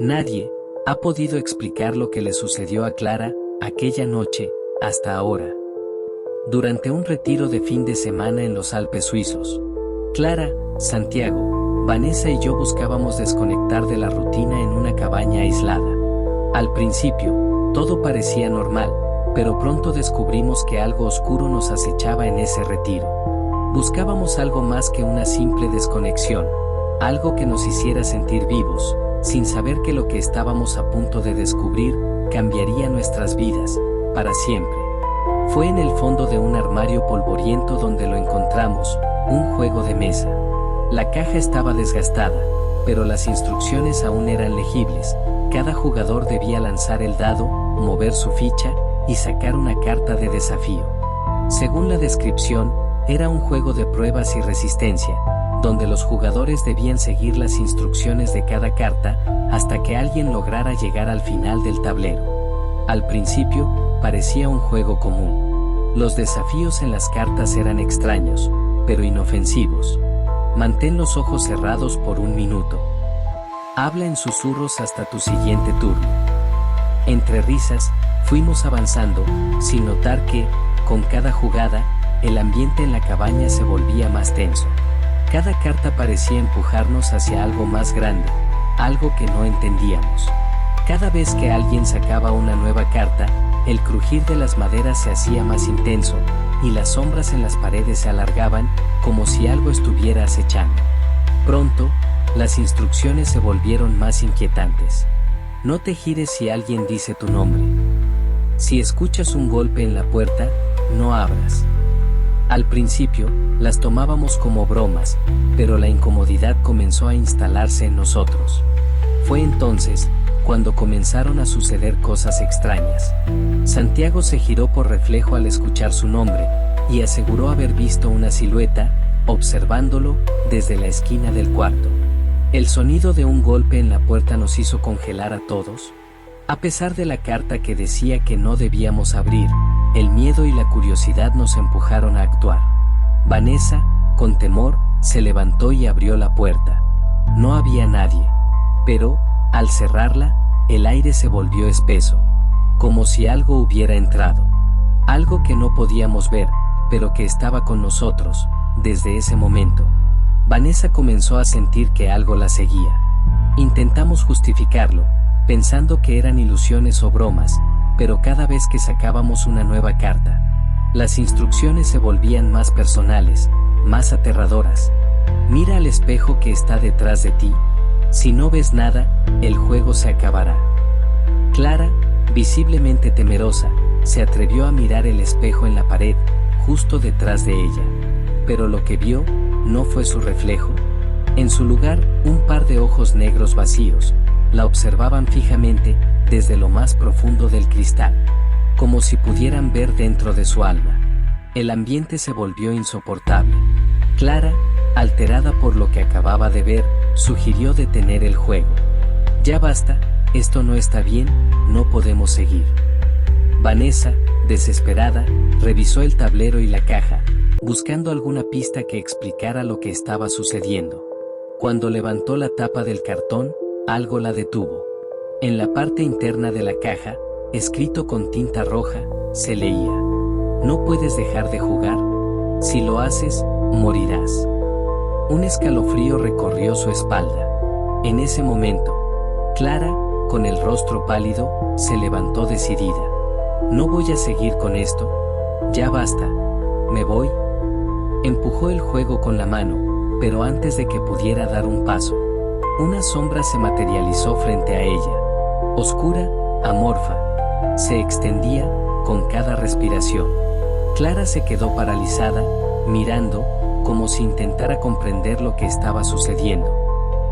Nadie ha podido explicar lo que le sucedió a Clara aquella noche, hasta ahora. Durante un retiro de fin de semana en los Alpes suizos, Clara, Santiago, Vanessa y yo buscábamos desconectar de la rutina en una cabaña aislada. Al principio, todo parecía normal, pero pronto descubrimos que algo oscuro nos acechaba en ese retiro. Buscábamos algo más que una simple desconexión, algo que nos hiciera sentir vivos, sin saber que lo que estábamos a punto de descubrir cambiaría nuestras vidas, para siempre. Fue en el fondo de un armario polvoriento donde lo encontramos, un juego de mesa. La caja estaba desgastada, pero las instrucciones aún eran legibles. Cada jugador debía lanzar el dado, mover su ficha y sacar una carta de desafío. Según la descripción, era un juego de pruebas y resistencia, donde los jugadores debían seguir las instrucciones de cada carta hasta que alguien lograra llegar al final del tablero. Al principio, parecía un juego común. Los desafíos en las cartas eran extraños, pero inofensivos. Mantén los ojos cerrados por 1 minuto. Habla en susurros hasta tu siguiente turno. Entre risas, fuimos avanzando, sin notar que, con cada jugada, el ambiente en la cabaña se volvía más tenso. Cada carta parecía empujarnos hacia algo más grande, algo que no entendíamos. Cada vez que alguien sacaba una nueva carta, el crujir de las maderas se hacía más intenso, y las sombras en las paredes se alargaban, como si algo estuviera acechando. Pronto, las instrucciones se volvieron más inquietantes. No te gires si alguien dice tu nombre. Si escuchas un golpe en la puerta, no abras. Al principio, las tomábamos como bromas, pero la incomodidad comenzó a instalarse en nosotros. Fue entonces cuando comenzaron a suceder cosas extrañas. Santiago se giró por reflejo al escuchar su nombre, y aseguró haber visto una silueta, observándolo desde la esquina del cuarto. El sonido de un golpe en la puerta nos hizo congelar a todos. A pesar de la carta que decía que no debíamos abrir, el miedo y la curiosidad nos empujaron a actuar. Vanessa, con temor, se levantó y abrió la puerta. No había nadie, pero, al cerrarla, el aire se volvió espeso, como si algo hubiera entrado. Algo que no podíamos ver, pero que estaba con nosotros, desde ese momento. Vanessa comenzó a sentir que algo la seguía. Intentamos justificarlo, pensando que eran ilusiones o bromas, pero cada vez que sacábamos una nueva carta, las instrucciones se volvían más personales, más aterradoras. Mira al espejo que está detrás de ti. Si no ves nada, el juego se acabará. Clara, visiblemente temerosa, se atrevió a mirar el espejo en la pared, justo detrás de ella. Pero lo que vio no fue su reflejo. En su lugar, un par de ojos negros vacíos la observaban fijamente desde lo más profundo del cristal, como si pudieran ver dentro de su alma. El ambiente se volvió insoportable. Clara, alterada por lo que acababa de ver, sugirió detener el juego. Ya basta, esto no está bien, no podemos seguir. Vanessa, desesperada, revisó el tablero y la caja, buscando alguna pista que explicara lo que estaba sucediendo. Cuando levantó la tapa del cartón, algo la detuvo. En la parte interna de la caja, escrito con tinta roja, se leía: no puedes dejar de jugar. Si lo haces, morirás. Un escalofrío recorrió su espalda. En ese momento, Clara, con el rostro pálido, se levantó decidida. No voy a seguir con esto. Ya basta. Me voy. Empujó el juego con la mano, pero antes de que pudiera dar un paso, una sombra se materializó frente a ella. Oscura, amorfa. Se extendía con cada respiración. Clara se quedó paralizada, mirando, como si intentara comprender lo que estaba sucediendo.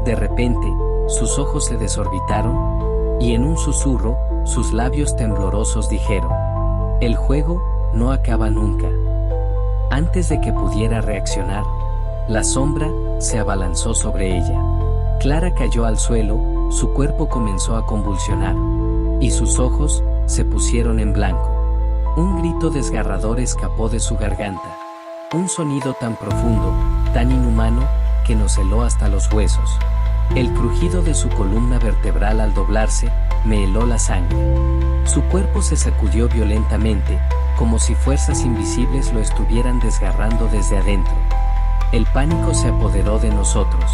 De repente, sus ojos se desorbitaron, y en un susurro, sus labios temblorosos dijeron: el juego no acaba nunca. Antes de que pudiera reaccionar, la sombra se abalanzó sobre ella. Clara cayó al suelo, su cuerpo comenzó a convulsionar, y sus ojos se pusieron en blanco. Un grito desgarrador escapó de su garganta. Un sonido tan profundo, tan inhumano, que nos heló hasta los huesos. El crujido de su columna vertebral al doblarse me heló la sangre. Su cuerpo se sacudió violentamente, como si fuerzas invisibles lo estuvieran desgarrando desde adentro. El pánico se apoderó de nosotros.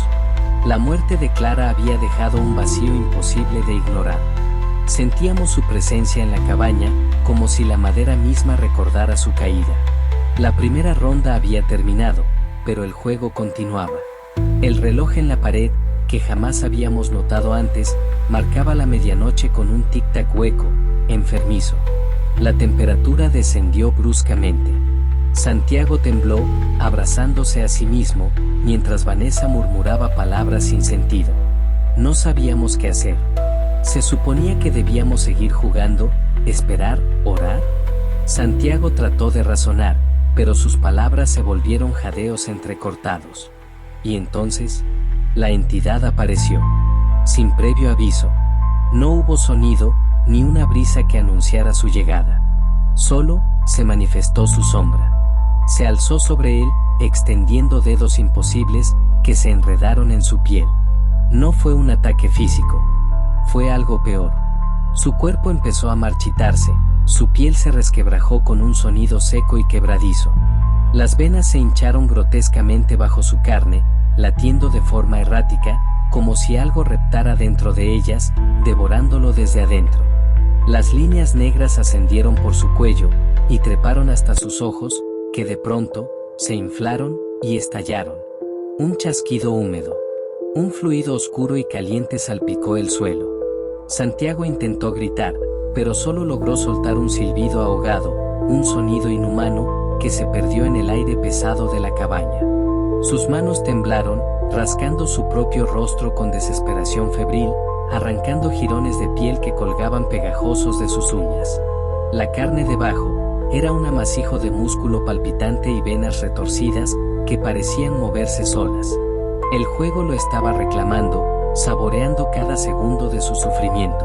La muerte de Clara había dejado un vacío imposible de ignorar. Sentíamos su presencia en la cabaña, como si la madera misma recordara su caída. La primera ronda había terminado, pero el juego continuaba. El reloj en la pared, que jamás habíamos notado antes, marcaba la medianoche con un tic-tac hueco, enfermizo. La temperatura descendió bruscamente. Santiago tembló, abrazándose a sí mismo, mientras Vanessa murmuraba palabras sin sentido. No sabíamos qué hacer. ¿Se suponía que debíamos seguir jugando, esperar, orar? Santiago trató de razonar, pero sus palabras se volvieron jadeos entrecortados. Y entonces, la entidad apareció. Sin previo aviso. No hubo sonido, ni una brisa que anunciara su llegada. Solo se manifestó su sombra. Se alzó sobre él, extendiendo dedos imposibles que se enredaron en su piel. No fue un ataque físico. Fue algo peor. Su cuerpo empezó a marchitarse, su piel se resquebrajó con un sonido seco y quebradizo. Las venas se hincharon grotescamente bajo su carne, latiendo de forma errática, como si algo reptara dentro de ellas, devorándolo desde adentro. Las líneas negras ascendieron por su cuello, y treparon hasta sus ojos, que de pronto, se inflaron, y estallaron. Un chasquido húmedo. Un fluido oscuro y caliente salpicó el suelo. Santiago intentó gritar, pero solo logró soltar un silbido ahogado, un sonido inhumano, que se perdió en el aire pesado de la cabaña. Sus manos temblaron, rascando su propio rostro con desesperación febril, arrancando jirones de piel que colgaban pegajosos de sus uñas. La carne debajo era un amasijo de músculo palpitante y venas retorcidas que parecían moverse solas. El juego lo estaba reclamando, saboreando cada segundo de su sufrimiento.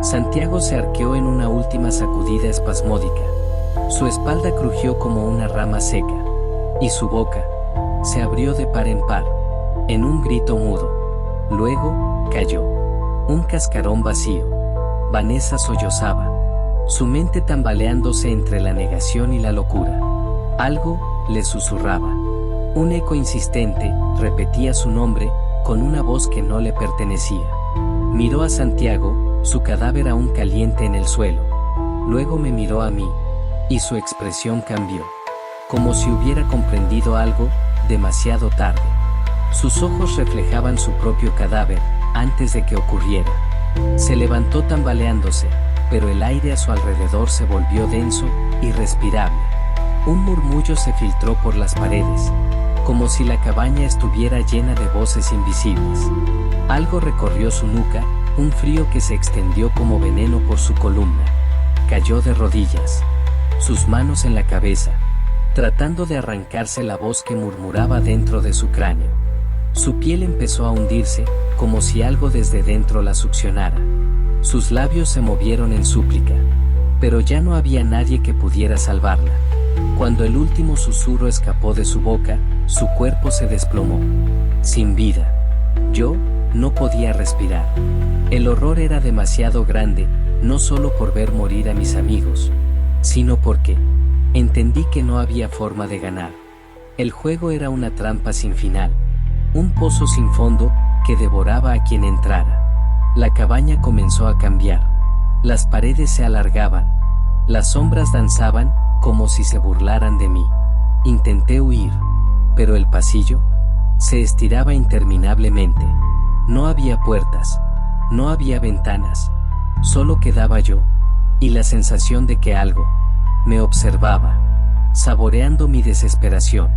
Santiago se arqueó en una última sacudida espasmódica. Su espalda crujió como una rama seca, y su boca se abrió de par en par, en un grito mudo. Luego, cayó. Un cascarón vacío. Vanessa sollozaba, su mente tambaleándose entre la negación y la locura. Algo le susurraba. Un eco insistente repetía su nombre, con una voz que no le pertenecía. Miró a Santiago, su cadáver aún caliente en el suelo. Luego me miró a mí, y su expresión cambió, como si hubiera comprendido algo, demasiado tarde. Sus ojos reflejaban su propio cadáver, antes de que ocurriera. Se levantó tambaleándose, pero el aire a su alrededor se volvió denso, irrespirable. Un murmullo se filtró por las paredes, como si la cabaña estuviera llena de voces invisibles. Algo recorrió su nuca, un frío que se extendió como veneno por su columna. Cayó de rodillas, sus manos en la cabeza, tratando de arrancarse la voz que murmuraba dentro de su cráneo. Su piel empezó a hundirse, como si algo desde dentro la succionara. Sus labios se movieron en súplica, pero ya no había nadie que pudiera salvarla. Cuando el último susurro escapó de su boca, su cuerpo se desplomó, sin vida. Yo no podía respirar. El horror era demasiado grande, no solo por ver morir a mis amigos, sino porque entendí que no había forma de ganar. El juego era una trampa sin final, un pozo sin fondo que devoraba a quien entrara. La cabaña comenzó a cambiar. Las paredes se alargaban. Las sombras danzaban, como si se burlaran de mí. Intenté huir, pero el pasillo se estiraba interminablemente. No había puertas, no había ventanas, solo quedaba yo, y la sensación de que algo me observaba, saboreando mi desesperación.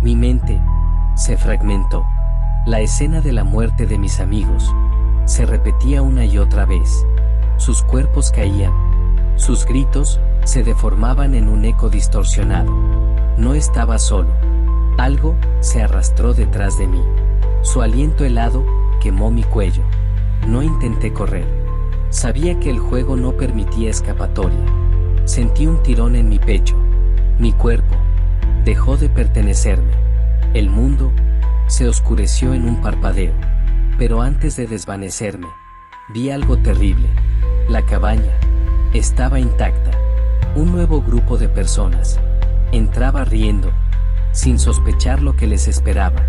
Mi mente se fragmentó. La escena de la muerte de mis amigos se repetía una y otra vez. Sus cuerpos caían, sus gritos se deformaban en un eco distorsionado. No estaba solo. Algo se arrastró detrás de mí. Su aliento helado quemó mi cuello. No intenté correr. Sabía que el juego no permitía escapatoria. Sentí un tirón en mi pecho. Mi cuerpo dejó de pertenecerme. El mundo se oscureció en un parpadeo. Pero antes de desvanecerme, vi algo terrible. La cabaña estaba intacta. Un nuevo grupo de personas entraba riendo, sin sospechar lo que les esperaba.